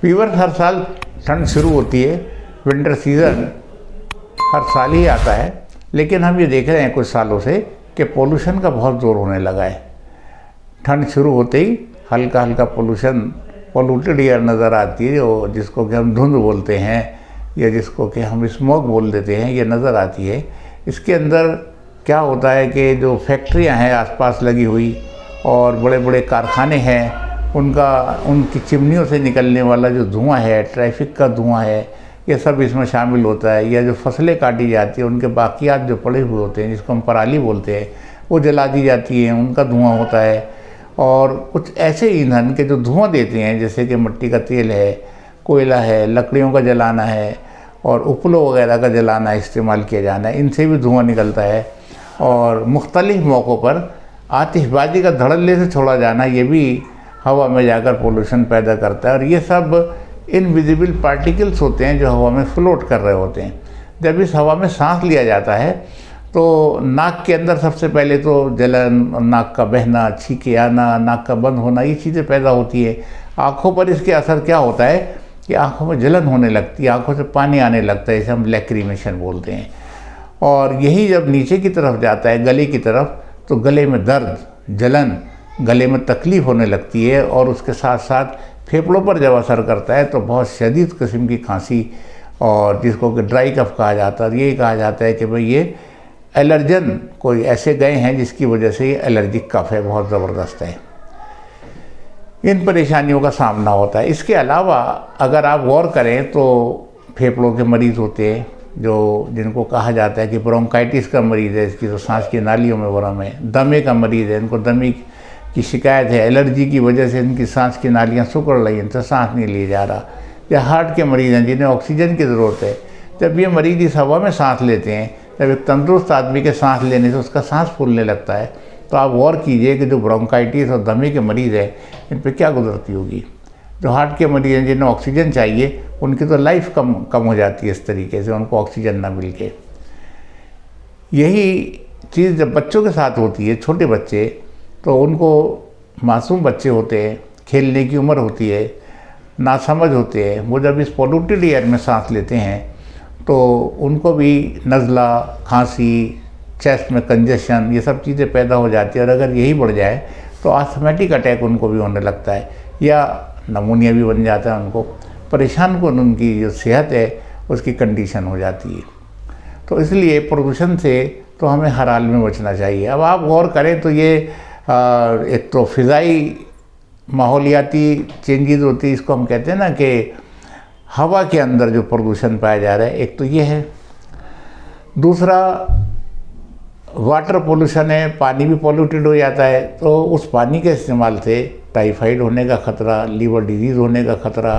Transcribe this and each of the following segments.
Fever हर साल ठंड शुरू होती है, विंटर सीज़न हर साल ही आता है, लेकिन हम ये देख रहे हैं कुछ सालों से कि पोल्यूशन का बहुत ज़ोर होने लगा है। ठंड शुरू होते ही हल्का हल्का पोल्यूटेड एयर नज़र आती है, जिसको कि हम धुंध बोलते हैं या जिसको कि हम स्मोक बोल देते हैं, ये नज़र आती है। इसके अंदर क्या होता है कि जो फैक्ट्रियां हैं आसपास लगी हुई और बड़े बड़े कारखाने हैं, उनकी चिमनियों से निकलने वाला जो धुआं है, ट्रैफिक का धुआं है, ये सब इसमें शामिल होता है। या जो फसलें काटी जाती हैं उनके बाकियात जो पड़े हुए होते हैं, जिसको हम पराली बोलते हैं, वो जला दी जाती हैं, उनका धुआं होता है। और कुछ ऐसे ईंधन के जो धुआं देते हैं, जैसे कि मिट्टी का तेल है, कोयला है, लकड़ियों का जलाना है और उपलों वगैरह का जलाना इस्तेमाल किया जाना है, इनसे भी धुआं निकलता है। और मुख्तलिफ मौक़ों पर आतिशबाजी का धड़ल्ले से छोड़ा जाना, ये भी हवा में जाकर पोल्यूशन पैदा करता है। और ये सब इनविजिबल पार्टिकल्स होते हैं जो हवा में फ्लोट कर रहे होते हैं। जब इस हवा में सांस लिया जाता है तो नाक के अंदर सबसे पहले तो जलन, नाक का बहना, छींके आना, नाक का बंद होना, ये चीज़ें पैदा होती है। आँखों पर इसके असर क्या होता है कि आँखों में जलन होने लगती है, आँखों से पानी आने लगता है, इसे हम लैक्रिमेशन बोलते हैं। और यही जब नीचे की तरफ जाता है, गले की तरफ, तो गले में दर्द, जलन, गले में तकलीफ़ होने लगती है। और उसके साथ साथ फेफड़ों पर जब असर करता है तो बहुत शदीद किस्म की खांसी, और जिसको कि ड्राई कफ कहा जाता है। यही कहा जाता है कि भाई ये एलर्जन कोई ऐसे गए हैं जिसकी वजह से ये एलर्जिक कफ है, बहुत ज़बरदस्त है। इन परेशानियों का सामना होता है। इसके अलावा अगर आप गौर करें तो फेफड़ों के मरीज़ होते हैं, जिनको कहा जाता है कि ब्रोंकाइटिस का मरीज़ है, इसकी तो सांस की नालियों में वरम है। दमे का मरीज़ है, इनको दमे की शिकायत है, एलर्जी की वजह से इनकी सांस की नालियाँ सिकुड़ रही हैं, इनसे सांस नहीं ली जा रहा। या हार्ट के मरीज़ हैं जिन्हें ऑक्सीजन की ज़रूरत है। जब ये मरीज़ इस हवा में सांस लेते हैं, जब एक तंदुरुस्त आदमी के सांस लेने से उसका सांस फूलने लगता है, तो आप गौर कीजिए कि जो ब्रोंकाइटिस और दमे के मरीज़ हैं, इन पर क्या गुजरती होगी। जो हार्ट के मरीज़ हैं जिन्हें ऑक्सीजन चाहिए, उनकी तो लाइफ कम हो जाती है इस तरीके से, उनको ऑक्सीजन ना मिल के। यही चीज़ जब बच्चों के साथ होती है, छोटे बच्चे, तो उनको, मासूम बच्चे होते हैं, खेलने की उम्र होती है, नासमझ होते हैं, वो जब इस पोल्यूटेड एयर में सांस लेते हैं तो उनको भी नज़ला, खांसी, चेस्ट में कंजेशन, ये सब चीज़ें पैदा हो जाती है। और अगर यही बढ़ जाए तो आस्थमेटिक अटैक उनको भी होने लगता है, या नमूनिया भी बन जाता है उनको। परेशान को उनकी जो सेहत है उसकी कंडीशन हो जाती है। तो इसलिए प्रदूषण से तो हमें हर हाल में बचना चाहिए। अब आप गौर करें तो ये एक तो फ़िज़ाई माहौलियाती चेंजेस होती है, इसको हम कहते हैं ना कि हवा के अंदर जो प्रदूषण पाया जा रहा है, एक तो ये है। दूसरा वाटर पोल्यूशन है, पानी भी पोल्यूटेड हो जाता है, तो उस पानी के इस्तेमाल से टाइफाइड होने का ख़तरा, लीवर डिजीज़ होने का ख़तरा,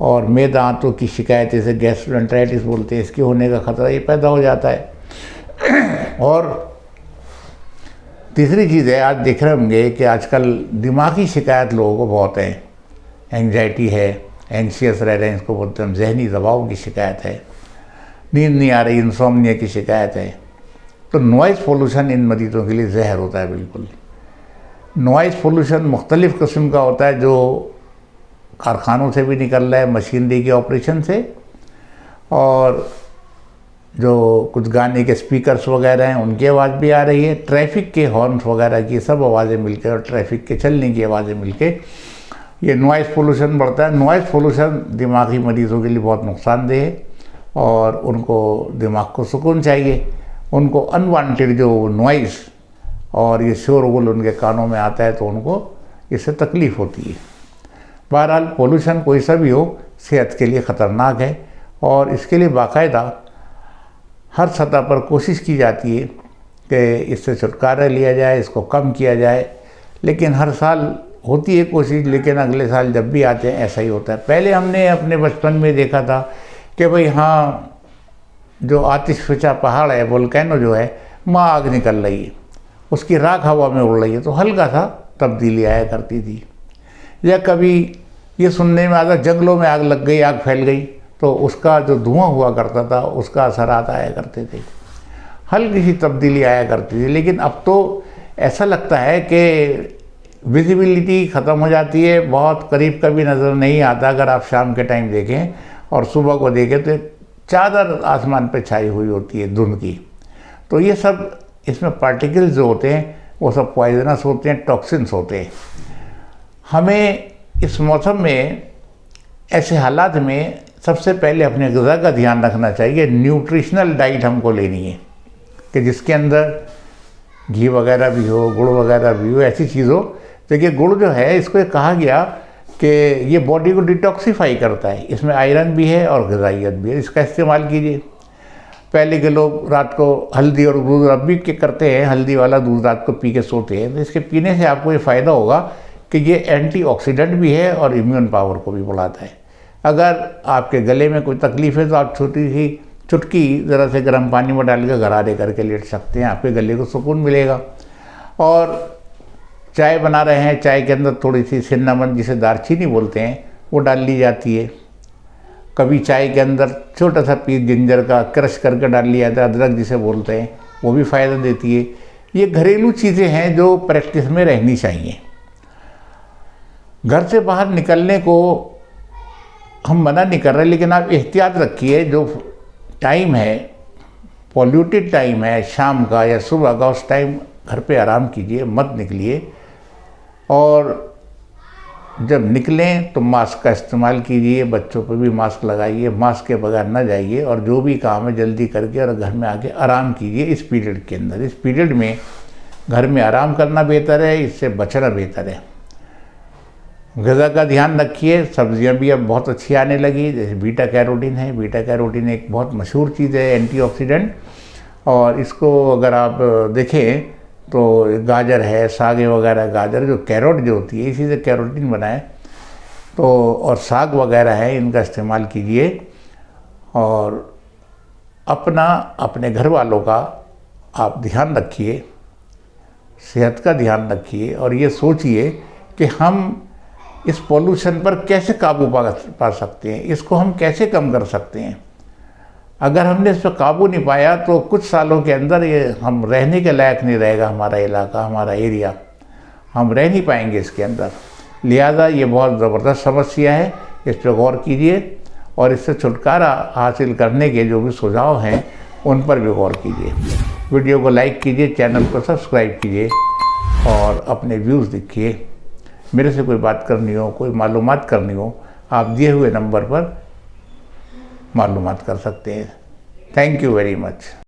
और मैदा आंतों की शिकायत, जैसे गैस्ट्रोएंटेराइटिस बोलते हैं, इसके होने का ख़तरा ये पैदा हो जाता है। और तीसरी चीज़ है, आज देख रहे होंगे कि आजकल दिमागी शिकायत लोगों को बहुत है। एंग्जाइटी है, एंग्शियस रह रहे हैं, इसको बोलते हैं, जहनी दबाव की शिकायत है, नींद नहीं आ रही, इंसोम्निया की शिकायत है। तो नॉइज़ पोल्यूशन इन मरीज़ों के लिए जहर होता है बिल्कुल। नॉइज़ पोल्यूशन मुख्तलिफ़ किस्म का होता है, जो कारखानों से भी निकल रहा है, मशीनरी के ऑपरेशन से, और जो कुछ गाने के स्पीकर्स वगैरह हैं उनकी आवाज़ भी आ रही है, ट्रैफिक के हॉर्न्स वगैरह की सब आवाज़ें मिलकर, और ट्रैफिक के चलने की आवाज़ें मिलके ये नॉइज़ पोल्यूशन बढ़ता है। नॉइज़ पोल्यूशन दिमागी मरीज़ों के लिए बहुत नुकसानदेह है, और उनको दिमाग को सुकून चाहिए। उनको अनवांटेड जो नॉइज़ और ये शोरगुल उनके कानों में आता है तो उनको इससे तकलीफ़ होती है। बहरहाल पोल्यूशन कोई सा भी हो, सेहत के लिए ख़तरनाक है, और इसके लिए बाकायदा हर सतह पर कोशिश की जाती है कि इससे छुटकारा लिया जाए, इसको कम किया जाए। लेकिन हर साल होती है कोशिश, लेकिन अगले साल जब भी आते हैं ऐसा ही होता है। पहले हमने अपने बचपन में देखा था कि भाई हाँ, जो आतिशफशा पहाड़ है, वोल्केनो जो है, वहाँ आग निकल रही है, उसकी राख हवा में उड़ रही है, तो हल्का सा तब्दीली आया करती थी। या कभी ये सुनने में आता जंगलों में आग लग गई, आग फैल गई, तो उसका जो धुआं हुआ करता था उसका असरात आया करते थे, हल्की सी तब्दीली आया करती थी। लेकिन अब तो ऐसा लगता है कि विजिबिलिटी ख़त्म हो जाती है, बहुत करीब का भी नज़र नहीं आता अगर आप शाम के टाइम देखें, और सुबह को देखें तो चादर आसमान पे छाई हुई होती है धुंध की। तो ये सब इसमें पार्टिकल्स जो होते हैं वो सब पॉइजनस होते हैं, टॉक्सिन्स होते हैं। हमें इस मौसम में, ऐसे हालात में सबसे पहले अपने ग़िज़ा का ध्यान रखना चाहिए। न्यूट्रिशनल डाइट हमको लेनी है कि जिसके अंदर घी वगैरह भी हो, गुड़ वगैरह भी हो, ऐसी चीज़ हो। देखिए गुड़ जो है, इसको कहा गया कि ये बॉडी को डिटॉक्सीफाई करता है, इसमें आयरन भी है और ग़िज़ाइयत भी है, इसका इस्तेमाल कीजिए। पहले के लोग रात को हल्दी और दूध, अब भी करते हैं, हल्दी वाला दूध रात को पी के सोते हैं। तो इसके पीने से आपको ये फ़ायदा होगा कि ये एंटीऑक्सीडेंट भी है और इम्यून पावर को भी बढ़ाता है। अगर आपके गले में कोई तकलीफ़ है तो आप छोटी सी चुटकी ज़रा से गर्म पानी में डाल के गरारे करके लेट सकते हैं, आपके गले को सुकून मिलेगा। और चाय बना रहे हैं, चाय के अंदर थोड़ी सी सिन्नामन, जिसे दालचीनी बोलते हैं, वो डाल ली जाती है। कभी चाय के अंदर छोटा सा पीस जिंजर का क्रश करके डाल लिया जाता है, अदरक जिसे बोलते हैं, वो भी फ़ायदा देती है। ये घरेलू चीज़ें हैं जो प्रैक्टिस में रहनी चाहिए। घर से बाहर निकलने को हम मना नहीं कर रहे, लेकिन आप एहतियात रखिए। जो टाइम है, पॉल्यूटेड टाइम है शाम का या सुबह का, उस टाइम घर पे आराम कीजिए, मत निकलिए। और जब निकलें तो मास्क का इस्तेमाल कीजिए, बच्चों पर भी मास्क लगाइए, मास्क के बगैर ना जाइए, और जो भी काम है जल्दी करके और घर में आके आराम कीजिए इस पीरियड के अंदर। इस पीरियड में घर में आराम करना बेहतर है, इससे बचना बेहतर है। ग़िज़ा का ध्यान रखिए। सब्जियां भी अब बहुत अच्छी आने लगी, जैसे बीटा कैरोटीन है। बीटा कैरोटीन एक बहुत मशहूर चीज़ है, एंटीऑक्सीडेंट, और इसको अगर आप देखें तो गाजर है, साग वगैरह, गाजर जो कैरोट जो होती है, इसी से कैरोटीन बनाए, तो और साग वगैरह है, इनका इस्तेमाल कीजिए। और अपने घर वालों का आप ध्यान रखिए, सेहत का ध्यान रखिए, और ये सोचिए कि हम इस पॉल्यूशन पर कैसे काबू पा सकते हैं, इसको हम कैसे कम कर सकते हैं। अगर हमने इस पर काबू नहीं पाया तो कुछ सालों के अंदर ये हम रहने के लायक नहीं रहेगा, हमारा इलाका, हमारा एरिया, हम रह नहीं पाएंगे इसके अंदर। लिहाजा ये बहुत ज़बरदस्त समस्या है, इस पर गौर कीजिए, और इससे छुटकारा हासिल करने के जो भी सुझाव हैं उन पर भी गौर कीजिए। वीडियो को लाइक कीजिए, चैनल को सब्सक्राइब कीजिए, और अपने व्यूज़ लिखिए। मेरे से कोई बात करनी हो, कोई मालूमात करनी हो, आप दिए हुए नंबर पर मालूमात कर सकते हैं। Thank you very much.